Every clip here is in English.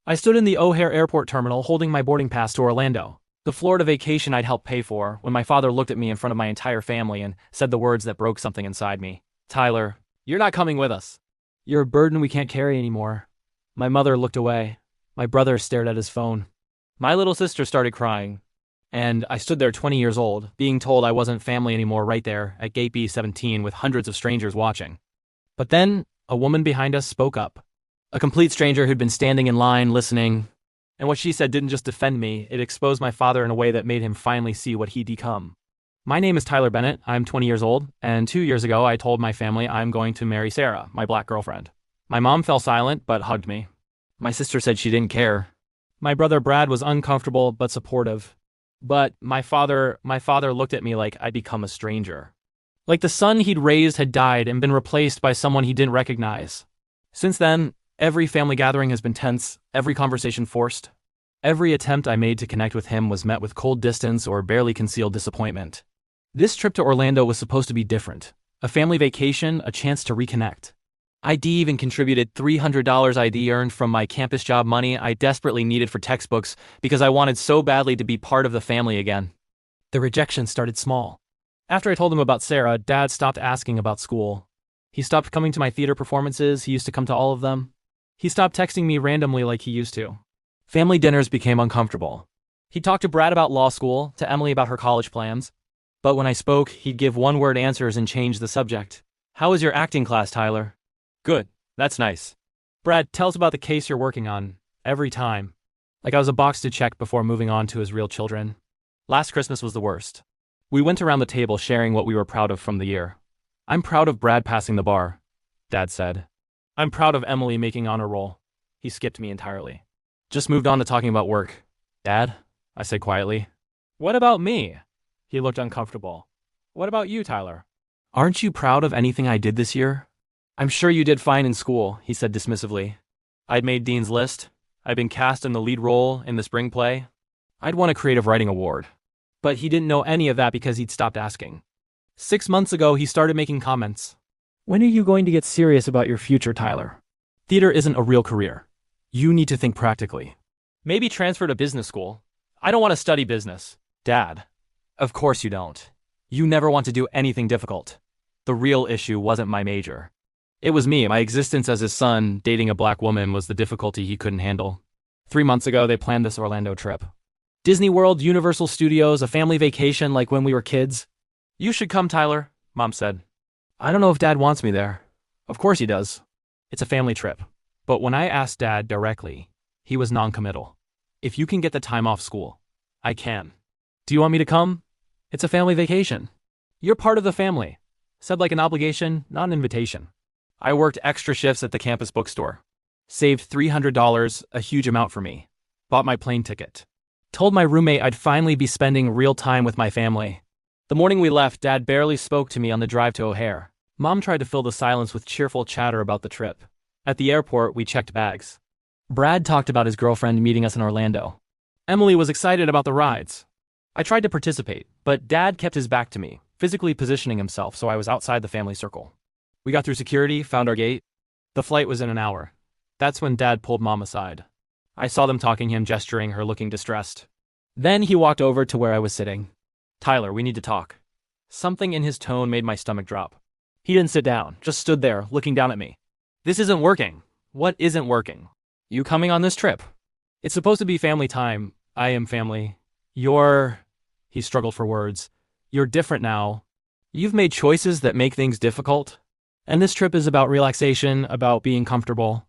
I stood in the O'Hare Airport terminal holding my boarding pass to Orlando, the Florida vacation I'd helped pay for, when my father looked at me in front of my entire family and said the words that broke something inside me. Tyler, you're not coming with us. You're a burden we can't carry anymore. My mother looked away. My brother stared at his phone. My little sister started crying. And I stood there 20 years old, being told I wasn't family anymore right there at Gate B17 with hundreds of strangers watching. But then, a woman behind us spoke up. A complete stranger who'd been standing in line, listening. And what she said didn't just defend me, it exposed my father in a way that made him finally see what he'd become. My name is Tyler Bennett, I'm 20 years old, and 2 years ago I told my family I'm going to marry Sarah, my black girlfriend. My mom fell silent, but hugged me. My sister said she didn't care. My brother Brad was uncomfortable, but supportive. But my father looked at me like I'd become a stranger. Like the son he'd raised had died and been replaced by someone he didn't recognize. Since then, every family gathering has been tense, every conversation forced. Every attempt I made to connect with him was met with cold distance or barely concealed disappointment. This trip to Orlando was supposed to be different. A family vacation, a chance to reconnect. ID even contributed $300 ID earned from my campus job money I desperately needed for textbooks because I wanted so badly to be part of the family again. The rejection started small. After I told him about Sarah, Dad stopped asking about school. He stopped coming to my theater performances, he used to come to all of them. He stopped texting me randomly like he used to. Family dinners became uncomfortable. He talked to Brad about law school, to Emily about her college plans. But when I spoke, he'd give one-word answers and change the subject. How was your acting class, Tyler? Good. That's nice. Brad, tell us about the case you're working on. Every time. Like I was a box to check before moving on to his real children. Last Christmas was the worst. We went around the table sharing what we were proud of from the year. I'm proud of Brad passing the bar, Dad said. I'm proud of Emily making honor roll. He skipped me entirely. Just moved on to talking about work. Dad? I said quietly. What about me? He looked uncomfortable. What about you, Tyler? Aren't you proud of anything I did this year? I'm sure you did fine in school, he said dismissively. I'd made Dean's List. I'd been cast in the lead role in the spring play. I'd won a creative writing award. But he didn't know any of that because he'd stopped asking. 6 months ago, he started making comments. When are you going to get serious about your future, Tyler? Theater isn't a real career. You need to think practically. Maybe transfer to business school. I don't want to study business. Dad. Of course you don't. You never want to do anything difficult. The real issue wasn't my major. It was me. My existence as his son, dating a black woman, was the difficulty he couldn't handle. 3 months ago, they planned this Orlando trip. Disney World, Universal Studios, a family vacation like when we were kids. You should come, Tyler, Mom said. I don't know if Dad wants me there. Of course he does. It's a family trip. But when I asked Dad directly, he was non-committal. If you can get the time off school, I can. Do you want me to come? It's a family vacation. You're part of the family. Said like an obligation, not an invitation. I worked extra shifts at the campus bookstore. Saved $300, a huge amount for me. Bought my plane ticket. Told my roommate I'd finally be spending real time with my family. The morning we left, Dad barely spoke to me on the drive to O'Hare. Mom tried to fill the silence with cheerful chatter about the trip. At the airport, we checked bags. Brad talked about his girlfriend meeting us in Orlando. Emily was excited about the rides. I tried to participate, but Dad kept his back to me, physically positioning himself so I was outside the family circle. We got through security, found our gate. The flight was in an hour. That's when Dad pulled Mom aside. I saw them talking, him gesturing, her looking distressed. Then he walked over to where I was sitting. Tyler, we need to talk. Something in his tone made my stomach drop. He didn't sit down, just stood there, looking down at me. This isn't working. What isn't working? You coming on this trip? It's supposed to be family time. I am family. He struggled for words. You're different now. You've made choices that make things difficult. And this trip is about relaxation, about being comfortable.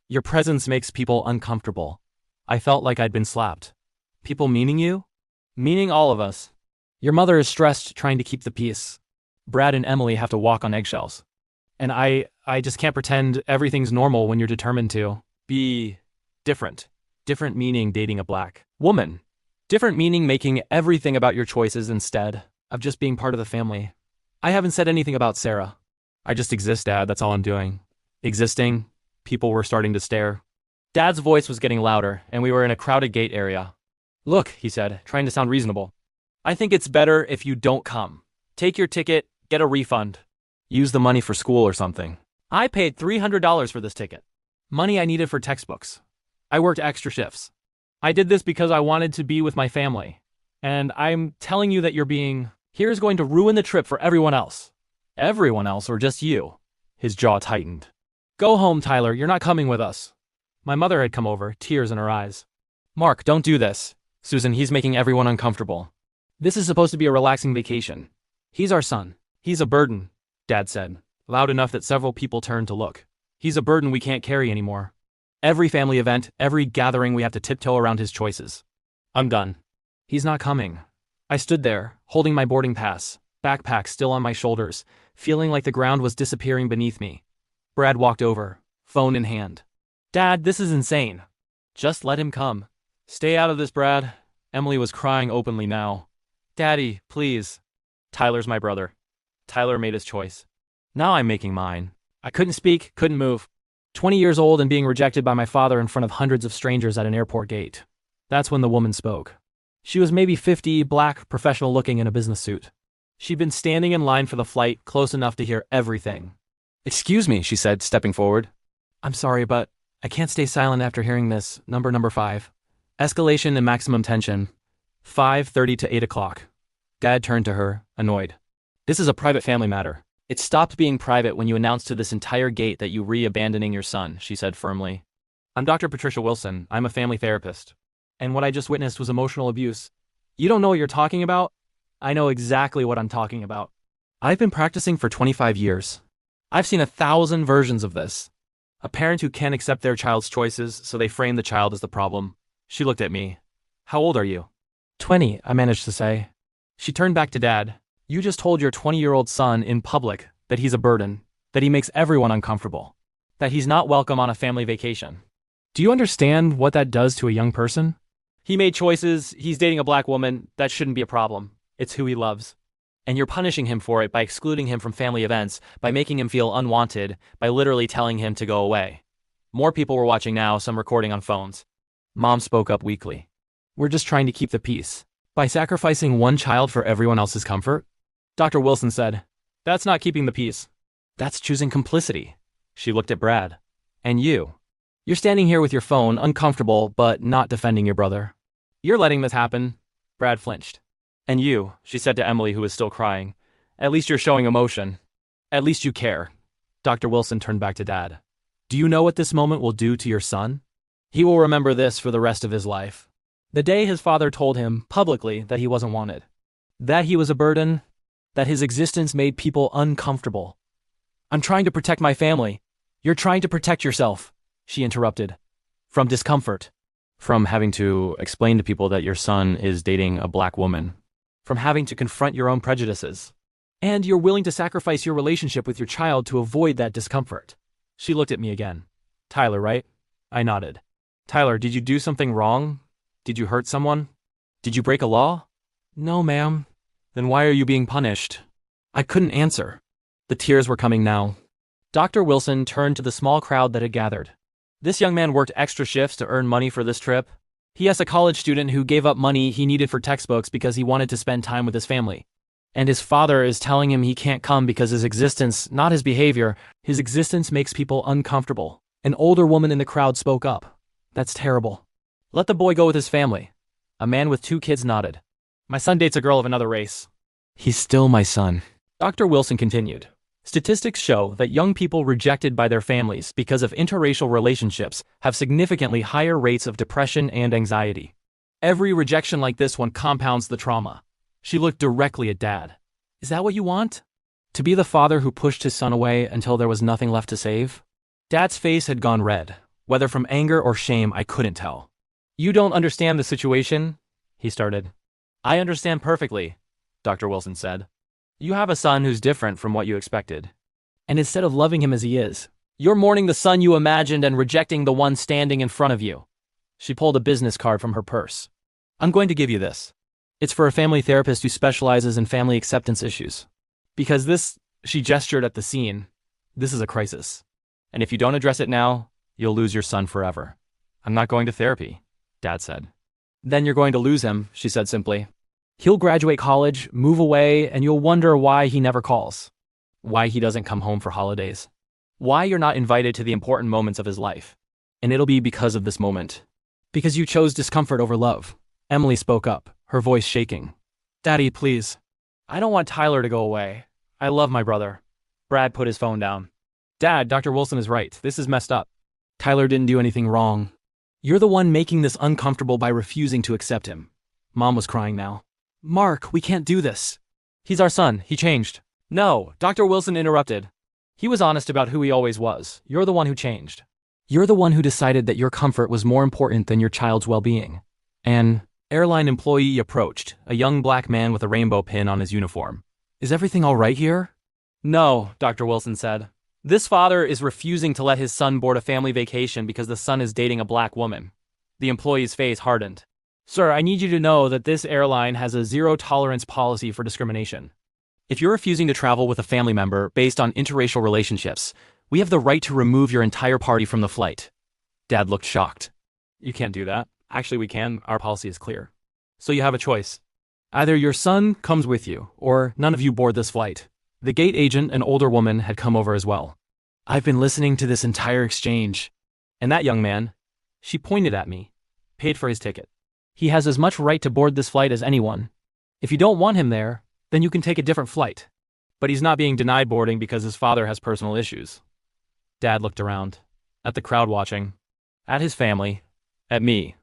Your presence makes people uncomfortable. I felt like I'd been slapped. People meaning you? Meaning all of us. Your mother is stressed trying to keep the peace. Brad and Emily have to walk on eggshells. And I just can't pretend everything's normal when you're determined to be different. Different meaning dating a black woman. Different meaning making everything about your choices instead of just being part of the family. I haven't said anything about Sarah. I just exist, Dad, that's all I'm doing. Existing. People were starting to stare. Dad's voice was getting louder, and we were in a crowded gate area. Look, he said, trying to sound reasonable. I think it's better if you don't come. Take your ticket, get a refund. Use the money for school or something. I paid $300 for this ticket. Money I needed for textbooks. I worked extra shifts. I did this because I wanted to be with my family. And I'm telling you that here's going to ruin the trip for everyone else. Everyone else or just you? His jaw tightened. Go home, Tyler, you're not coming with us. My mother had come over, tears in her eyes. Mark, don't do this. Susan, he's making everyone uncomfortable. This is supposed to be a relaxing vacation. He's our son. He's a burden, Dad said, loud enough that several people turned to look. He's a burden we can't carry anymore. Every family event, every gathering, we have to tiptoe around his choices. I'm done. He's not coming. I stood there, holding my boarding pass, backpack still on my shoulders, feeling like the ground was disappearing beneath me. Brad walked over, phone in hand. Dad, this is insane. Just let him come. Stay out of this, Brad. Emily was crying openly now. Daddy, please. Tyler's my brother. Tyler made his choice. Now I'm making mine. I couldn't speak, couldn't move. 20 years old and being rejected by my father in front of hundreds of strangers at an airport gate. That's when the woman spoke. She was maybe 50, black, professional looking in a business suit. She'd been standing in line for the flight, close enough to hear everything. Excuse me, she said, stepping forward. I'm sorry, but I can't stay silent after hearing this. Number 5. Escalation and maximum tension. 5:30 to 8 o'clock. Dad turned to her, annoyed. This is a private family matter. It stopped being private when you announced to this entire gate that you re-abandoning your son, she said firmly. I'm Dr. Patricia Wilson. I'm a family therapist. And what I just witnessed was emotional abuse. You don't know what you're talking about? I know exactly what I'm talking about. I've been practicing for 25 years. I've seen 1,000 versions of this. A parent who can't accept their child's choices, so they frame the child as the problem. She looked at me. How old are you? 20, I managed to say. She turned back to Dad. You just told your 20-year-old son in public that he's a burden, that he makes everyone uncomfortable, that he's not welcome on a family vacation. Do you understand what that does to a young person? He made choices, he's dating a black woman, that shouldn't be a problem. It's who he loves. And you're punishing him for it by excluding him from family events, by making him feel unwanted, by literally telling him to go away. More people were watching now, some recording on phones. Mom spoke up weakly. We're just trying to keep the peace. By sacrificing one child for everyone else's comfort? Dr. Wilson said, that's not keeping the peace. That's choosing complicity. She looked at Brad. And you. You're standing here with your phone, uncomfortable, but not defending your brother. You're letting this happen. Brad flinched. And you, she said to Emily, who was still crying. At least you're showing emotion. At least you care. Dr. Wilson turned back to Dad. Do you know what this moment will do to your son? He will remember this for the rest of his life. The day his father told him, publicly, that he wasn't wanted. That he was a burden. That his existence made people uncomfortable. I'm trying to protect my family. You're trying to protect yourself, she interrupted. From discomfort. From having to explain to people that your son is dating a black woman. From having to confront your own prejudices. And you're willing to sacrifice your relationship with your child to avoid that discomfort. She looked at me again. Tyler, right? I nodded. Tyler, did you do something wrong? Did you hurt someone? Did you break a law? No, ma'am. Then why are you being punished? I couldn't answer. The tears were coming now. Dr. Wilson turned to the small crowd that had gathered. This young man worked extra shifts to earn money for this trip. He is a college student who gave up money he needed for textbooks because he wanted to spend time with his family. And his father is telling him he can't come because his existence, not his behavior, his existence makes people uncomfortable. An older woman in the crowd spoke up. That's terrible. Let the boy go with his family. A man with 2 kids nodded. My son dates a girl of another race. He's still my son. Dr. Wilson continued. Statistics show that young people rejected by their families because of interracial relationships have significantly higher rates of depression and anxiety. Every rejection like this one compounds the trauma. She looked directly at Dad. Is that what you want? To be the father who pushed his son away until there was nothing left to save? Dad's face had gone red. Whether from anger or shame, I couldn't tell. You don't understand the situation, he started. I understand perfectly, Dr. Wilson said. You have a son who's different from what you expected. And instead of loving him as he is, you're mourning the son you imagined and rejecting the one standing in front of you. She pulled a business card from her purse. I'm going to give you this. It's for a family therapist who specializes in family acceptance issues. Because this, she gestured at the scene, this is a crisis. And if you don't address it now, you'll lose your son forever. I'm not going to therapy, Dad said. Then you're going to lose him, she said simply. He'll graduate college, move away, and you'll wonder why he never calls. Why he doesn't come home for holidays. Why you're not invited to the important moments of his life. And it'll be because of this moment. Because you chose discomfort over love. Emily spoke up, her voice shaking. Daddy, please. I don't want Tyler to go away. I love my brother. Brad put his phone down. Dad, Dr. Wilson is right. This is messed up. Tyler didn't do anything wrong. You're the one making this uncomfortable by refusing to accept him. Mom was crying now. Mark, we can't do this. He's our son. He changed. No, Dr. Wilson interrupted. He was honest about who he always was. You're the one who changed. You're the one who decided that your comfort was more important than your child's well-being. An airline employee approached, a young black man with a rainbow pin on his uniform. Is everything all right here? No, Dr. Wilson said. This father is refusing to let his son board a family vacation because the son is dating a black woman. The employee's face hardened. Sir, I need you to know that this airline has a zero-tolerance policy for discrimination. If you're refusing to travel with a family member based on interracial relationships, we have the right to remove your entire party from the flight. Dad looked shocked. You can't do that. Actually, we can. Our policy is clear. So you have a choice. Either your son comes with you, or none of you board this flight. The gate agent, an older woman, had come over as well. I've been listening to this entire exchange. And that young man, she pointed at me, paid for his ticket. He has as much right to board this flight as anyone. If you don't want him there, then you can take a different flight. But he's not being denied boarding because his father has personal issues. Dad looked around, at the crowd watching, at his family, at me.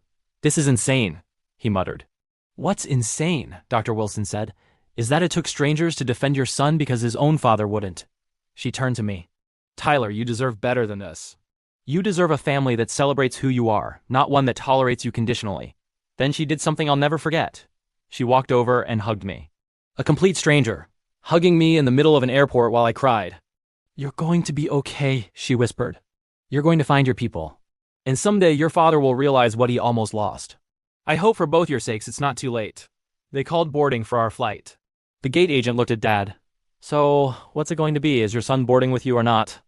This is insane, he muttered. What's insane, Dr. Wilson said, is that it took strangers to defend your son because his own father wouldn't. She turned to me. Tyler, you deserve better than this. You deserve a family that celebrates who you are, not one that tolerates you conditionally. Then she did something I'll never forget. She walked over and hugged me. A complete stranger, hugging me in the middle of an airport while I cried. You're going to be okay, she whispered. You're going to find your people. And someday your father will realize what he almost lost. I hope for both your sakes it's not too late. They called boarding for our flight. The gate agent looked at Dad. So, what's it going to be? Is your son boarding with you or not?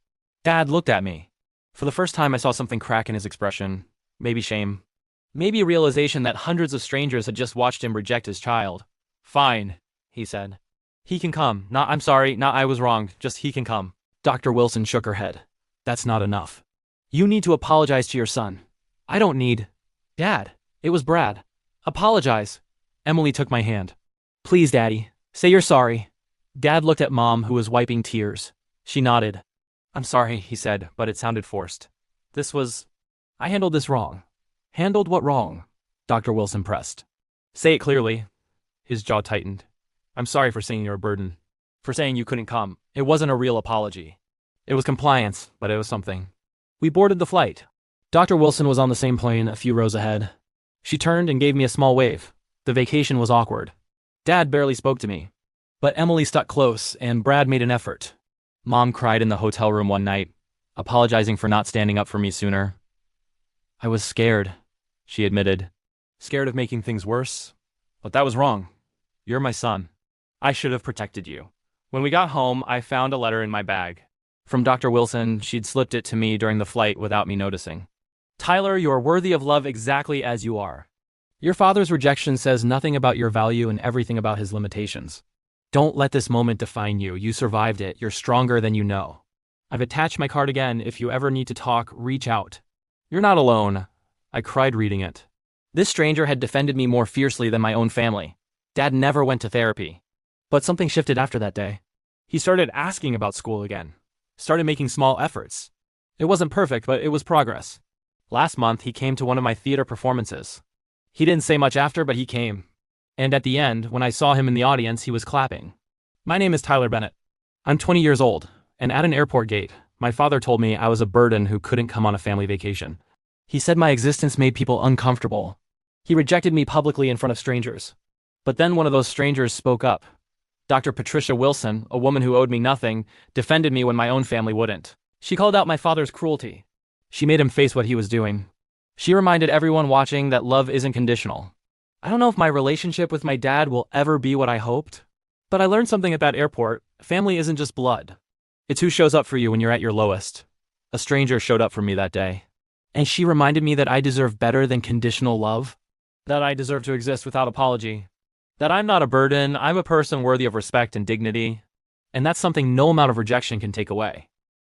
Dad looked at me. For the first time I saw something crack in his expression. Maybe shame. Maybe a realization that hundreds of strangers had just watched him reject his child. Fine, he said. He can come. I'm sorry, I was wrong. Just he can come. Dr. Wilson shook her head. That's not enough. You need to apologize to your son. I don't need. Dad, it was Brad. Apologize. Emily took my hand. Please, Daddy, say you're sorry. Dad looked at Mom, who was wiping tears. She nodded. I'm sorry, he said, but it sounded forced. I handled this wrong. Handled what wrong? Dr. Wilson pressed. Say it clearly. His jaw tightened. I'm sorry for saying you're a burden. For saying you couldn't come. It wasn't a real apology. It was compliance, but it was something. We boarded the flight. Dr. Wilson was on the same plane a few rows ahead. She turned and gave me a small wave. The vacation was awkward. Dad barely spoke to me. But Emily stuck close, and Brad made an effort. Mom cried in the hotel room one night, apologizing for not standing up for me sooner. I was scared, she admitted. Scared of making things worse? But that was wrong. You're my son. I should have protected you. When we got home, I found a letter in my bag. From Dr. Wilson, she'd slipped it to me during the flight without me noticing. Tyler, you are worthy of love exactly as you are. Your father's rejection says nothing about your value and everything about his limitations. Don't let this moment define you. You survived it. You're stronger than you know. I've attached my card again. If you ever need to talk, reach out. You're not alone. I cried reading it. This stranger had defended me more fiercely than my own family. Dad never went to therapy. But something shifted after that day. He started asking about school again. Started making small efforts. It wasn't perfect, but it was progress. Last month, he came to one of my theater performances. He didn't say much after, but he came. And at the end, when I saw him in the audience, he was clapping. My name is Tyler Bennett. I'm 20 years old, and at an airport gate, my father told me I was a burden who couldn't come on a family vacation. He said my existence made people uncomfortable. He rejected me publicly in front of strangers. But then one of those strangers spoke up. Dr. Patricia Wilson, a woman who owed me nothing, defended me when my own family wouldn't. She called out my father's cruelty. She made him face what he was doing. She reminded everyone watching that love isn't conditional. I don't know if my relationship with my dad will ever be what I hoped, but I learned something at that airport. Family isn't just blood. It's who shows up for you when you're at your lowest. A stranger showed up for me that day. And she reminded me that I deserve better than conditional love. That I deserve to exist without apology. That I'm not a burden, I'm a person worthy of respect and dignity. And that's something no amount of rejection can take away.